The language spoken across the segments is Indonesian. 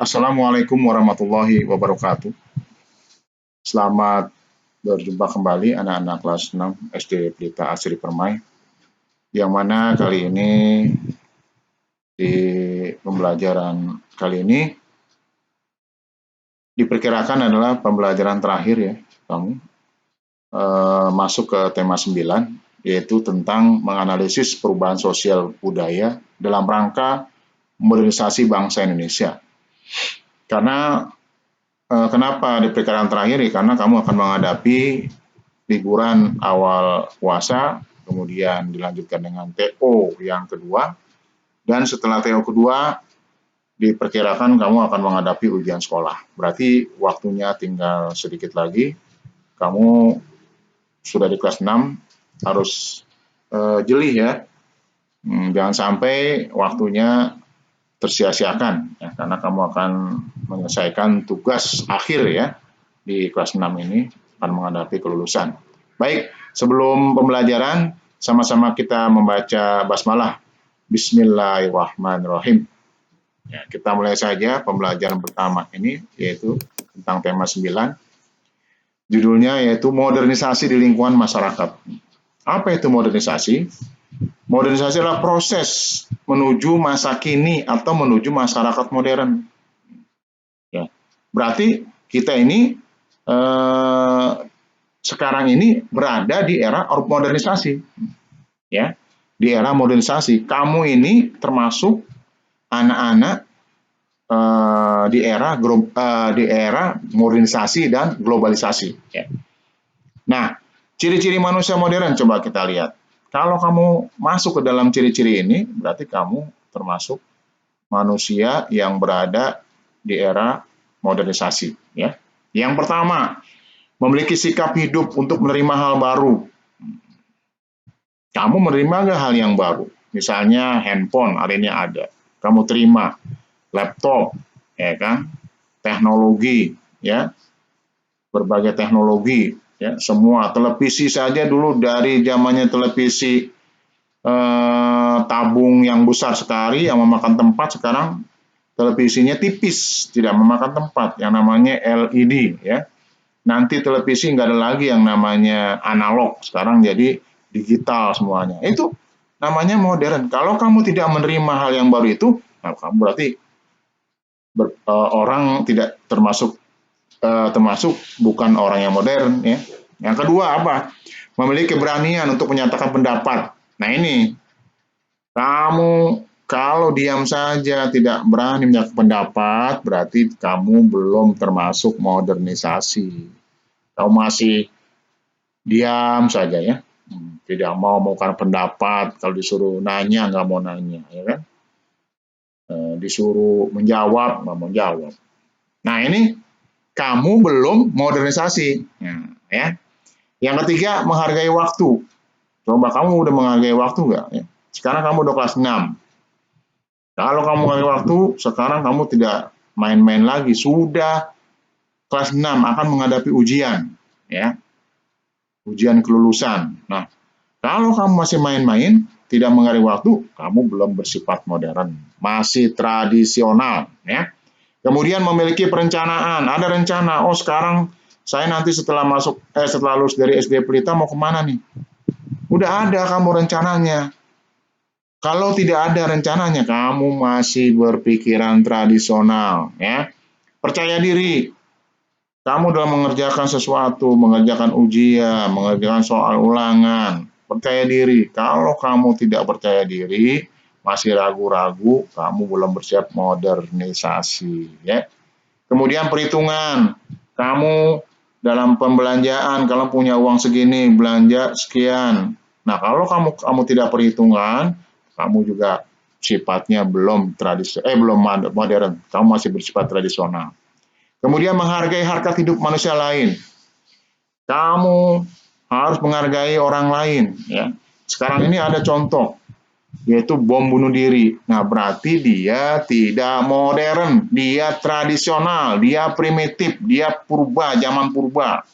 Assalamualaikum warahmatullahi wabarakatuh. Selamat berjumpa kembali anak-anak kelas 6 SD Pelita Asri Permai. Yang mana kali ini di pembelajaran kali ini diperkirakan adalah pembelajaran terakhir ya kamu masuk ke tema 9, yaitu tentang menganalisis perubahan sosial budaya dalam rangka modernisasi bangsa Indonesia. Karena kenapa diperkirakan terakhir ya? Karena kamu akan menghadapi liburan awal puasa, kemudian dilanjutkan dengan TO yang kedua, dan setelah TO kedua diperkirakan kamu akan menghadapi ujian sekolah. Berarti waktunya tinggal sedikit lagi. Kamu sudah di kelas 6 harus jeli ya. Jangan sampai waktunya tersia-siakan ya, karena kamu akan menyelesaikan tugas akhir ya di kelas 6 ini, akan menghadapi kelulusan. Baik, sebelum pembelajaran sama-sama kita membaca basmalah. Bismillahirrahmanirrahim. Ya, kita mulai saja pembelajaran pertama ini, yaitu tentang tema 9. Judulnya yaitu modernisasi di lingkungan masyarakat. Apa itu modernisasi? Modernisasi adalah proses menuju masa kini atau menuju masyarakat modern. Ya, berarti kita ini sekarang ini berada di era modernisasi. Ya, di era modernisasi. Kamu ini termasuk anak-anak di era modernisasi dan globalisasi. Ya. Nah, ciri-ciri manusia modern coba kita lihat. Kalau kamu masuk ke dalam ciri-ciri ini, berarti kamu termasuk manusia yang berada di era modernisasi. Ya. Yang pertama, memiliki sikap hidup untuk menerima hal baru. Kamu menerima nggak hal yang baru? Misalnya handphone hari ini ada, kamu terima. Laptop, ya kan? Teknologi, ya, berbagai teknologi. Ya, semua televisi saja dulu dari zamannya televisi tabung yang besar sekali yang memakan tempat, sekarang televisinya tipis, tidak memakan tempat, yang namanya LED ya. Nanti televisi nggak ada lagi yang namanya analog, sekarang jadi digital semuanya. Itu namanya modern. Kalau kamu tidak menerima hal yang baru itu, nah kamu berarti orang tidak termasuk bukan orang yang modern ya. Yang kedua apa? Memiliki keberanian untuk menyatakan pendapat. Nah ini, kamu kalau diam saja tidak berani menyatakan pendapat, berarti kamu belum termasuk modernisasi. Kamu masih diam saja ya, tidak mau mengungkapkan pendapat. Kalau disuruh nanya nggak mau nanya, ya kan? Disuruh menjawab nggak mau jawab. Nah ini kamu belum modernisasi. Nah, ya. Yang ketiga, menghargai waktu. Coba kamu udah menghargai waktu nggak? Ya? Sekarang kamu udah kelas 6. Kalau kamu menghargai waktu, sekarang kamu tidak main-main lagi. Sudah kelas 6 akan menghadapi ujian. Ya, ujian kelulusan. Nah, kalau kamu masih main-main, tidak menghargai waktu, kamu belum bersifat modern. Masih tradisional. Ya. Kemudian memiliki perencanaan, ada rencana, oh sekarang saya nanti setelah lulus dari SD Pelita mau kemana nih? Udah ada kamu rencananya. Kalau tidak ada rencananya, kamu masih berpikiran tradisional, ya. Percaya diri. Kamu dalam mengerjakan sesuatu, mengerjakan ujian, mengerjakan soal ulangan, percaya diri. Kalau kamu tidak percaya diri, masih ragu-ragu, kamu belum bersiap modernisasi, ya. Kemudian perhitungan, kamu dalam pembelanjaan, kalau punya uang segini, belanja sekian. Nah, kalau kamu tidak perhitungan, kamu juga sifatnya belum modern, kamu masih bersifat tradisional. Kemudian menghargai harkat hidup manusia lain. Kamu harus menghargai orang lain, ya. Sekarang ini ada contoh, yaitu bom bunuh diri. Nah, berarti dia tidak modern, dia tradisional, dia primitif, dia purba, zaman purba.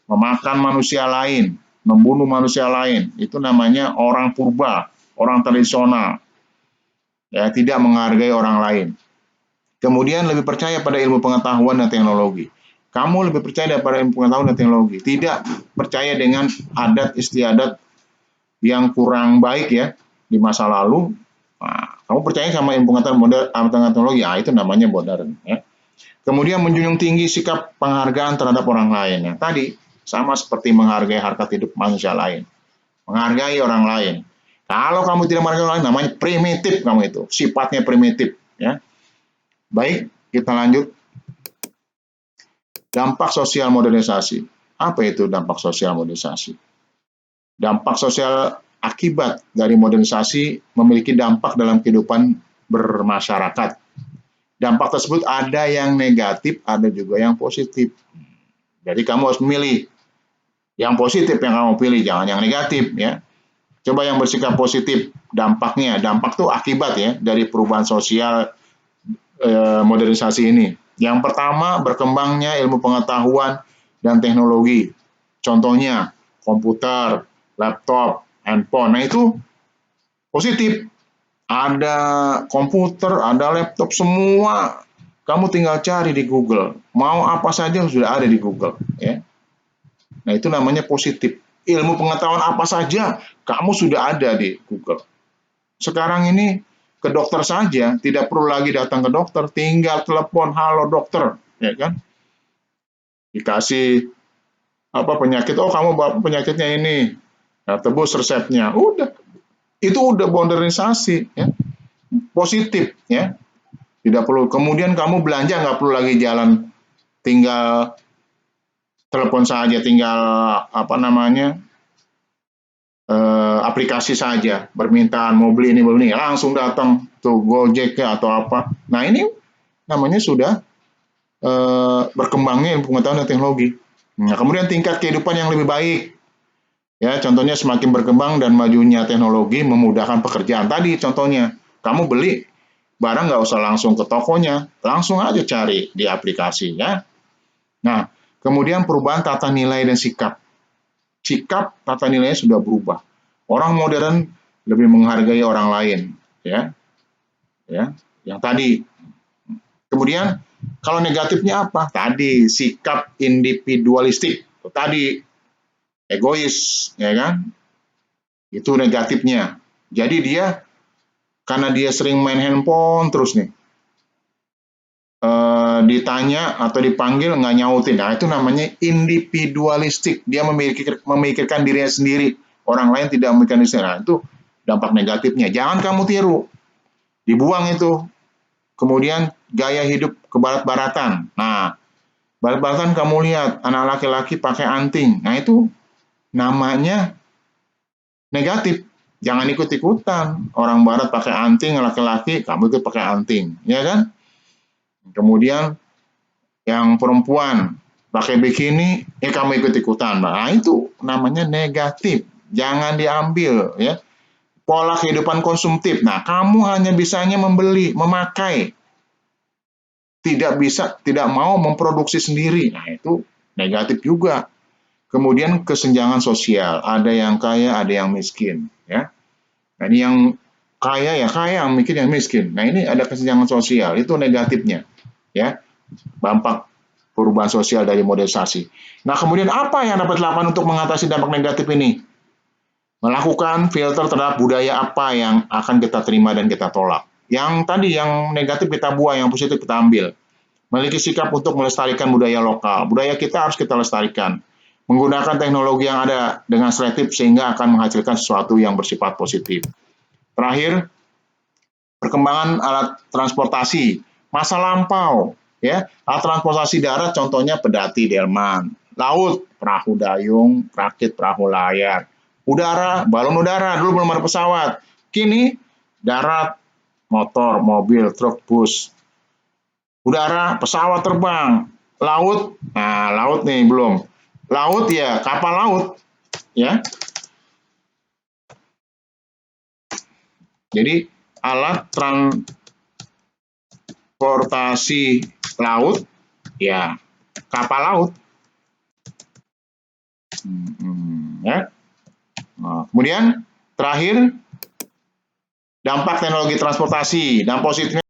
Memakan manusia lain, membunuh manusia lain, itu namanya orang purba, orang tradisional. Ya, tidak menghargai orang lain. Kemudian lebih percaya pada ilmu pengetahuan dan teknologi. Kamu lebih percaya pada ilmu pengetahuan dan teknologi. Tidak percaya dengan adat istiadat yang kurang baik ya di masa lalu. Nah, kamu percaya sama ilmu pengetahuan modern teknologi, itu namanya modern ya. Kemudian menjunjung tinggi sikap penghargaan terhadap orang lain. Ya. Tadi sama seperti menghargai harkat hidup manusia lain. Menghargai orang lain. Kalau kamu tidak menghargai orang lain, namanya primitif kamu itu. Sifatnya primitif. Ya. Baik, kita lanjut. Dampak sosial modernisasi. Apa itu dampak sosial modernisasi? Dampak sosial akibat dari modernisasi memiliki dampak dalam kehidupan bermasyarakat. Dampak tersebut ada yang negatif, ada juga yang positif. Jadi kamu harus memilih yang positif yang kamu pilih, jangan yang negatif ya. Coba yang bersikap positif dampaknya. Dampak itu akibat ya dari perubahan sosial modernisasi ini. Yang pertama, berkembangnya ilmu pengetahuan dan teknologi. Contohnya komputer, laptop, handphone. Nah itu positif. Ada komputer, ada laptop, semua kamu tinggal cari di Google. Mau apa saja sudah ada di Google. Ya. Nah itu namanya positif. Ilmu pengetahuan apa saja kamu sudah ada di Google. Sekarang ini ke dokter saja, tidak perlu lagi datang ke dokter, tinggal telepon, halo dokter, ya kan? Dikasih apa penyakit, oh kamu penyakitnya ini, nah, tebus resepnya, udah, itu udah modernisasi, ya, positif, ya, tidak perlu. Kemudian kamu belanja nggak perlu lagi jalan, tinggal telepon saja, tinggal apa namanya, aplikasi saja, permintaan mau beli ini, langsung datang tuh Gojek ya atau apa. Nah ini namanya sudah berkembangnya ilmu pengetahuan dan teknologi. Nah, kemudian tingkat kehidupan yang lebih baik. Ya, contohnya semakin berkembang dan majunya teknologi memudahkan pekerjaan. Tadi contohnya, kamu beli barang nggak usah langsung ke tokonya, langsung aja cari di aplikasi ya. Nah, kemudian perubahan tata nilai dan sikap. Sikap tata nilainya sudah berubah. Orang modern lebih menghargai orang lain, ya. Ya, yang tadi. Kemudian kalau negatifnya apa? Tadi sikap individualistik, tadi egois, ya kan? Itu negatifnya. Jadi dia karena dia sering main handphone terus nih, ditanya atau dipanggil nggak nyautin. Nah itu namanya individualistik. Dia memikirkan dirinya sendiri. Orang lain tidak memikirkan dirinya. Nah itu dampak negatifnya. Jangan kamu tiru. Dibuang itu. Kemudian gaya hidup kebarat-baratan. Nah, barat-baratan kamu lihat anak laki-laki pakai anting. Nah, itu namanya negatif. Jangan ikut-ikutan. Orang barat pakai anting, laki-laki, kamu ikut pakai anting. Ya kan? Kemudian yang perempuan pakai bikini, kamu ikut-ikutan. Nah, itu namanya negatif. Jangan diambil. Ya. Pola kehidupan konsumtif. Nah, kamu hanya bisanya membeli, memakai. Tidak mau memproduksi sendiri. Nah, itu negatif juga. Kemudian kesenjangan sosial, ada yang kaya, ada yang miskin, ya. Nah, ini yang kaya ya kaya, yang miskin yang miskin. Nah, ini ada kesenjangan sosial, itu negatifnya, ya. Dampak perubahan sosial dari modernisasi. Nah, kemudian apa yang dapat dilakukan untuk mengatasi dampak negatif ini? Melakukan filter terhadap budaya apa yang akan kita terima dan kita tolak. Yang tadi yang negatif kita buang, yang positif kita ambil. Memiliki sikap untuk melestarikan budaya lokal. Budaya kita harus kita lestarikan. Menggunakan teknologi yang ada dengan selektif sehingga akan menghasilkan sesuatu yang bersifat positif. Terakhir, perkembangan alat transportasi. Masa lampau, ya. Alat transportasi darat contohnya pedati delman. Laut, perahu dayung, rakit perahu layar. Udara, balon udara, dulu belum ada pesawat. Kini, darat, motor, mobil, truk, bus. Udara, pesawat terbang. Laut, nah laut nih belum. Laut ya, kapal laut, ya. Jadi alat transportasi laut, ya kapal laut. Ya. Nah, kemudian terakhir dampak teknologi transportasi. Dampak positifnya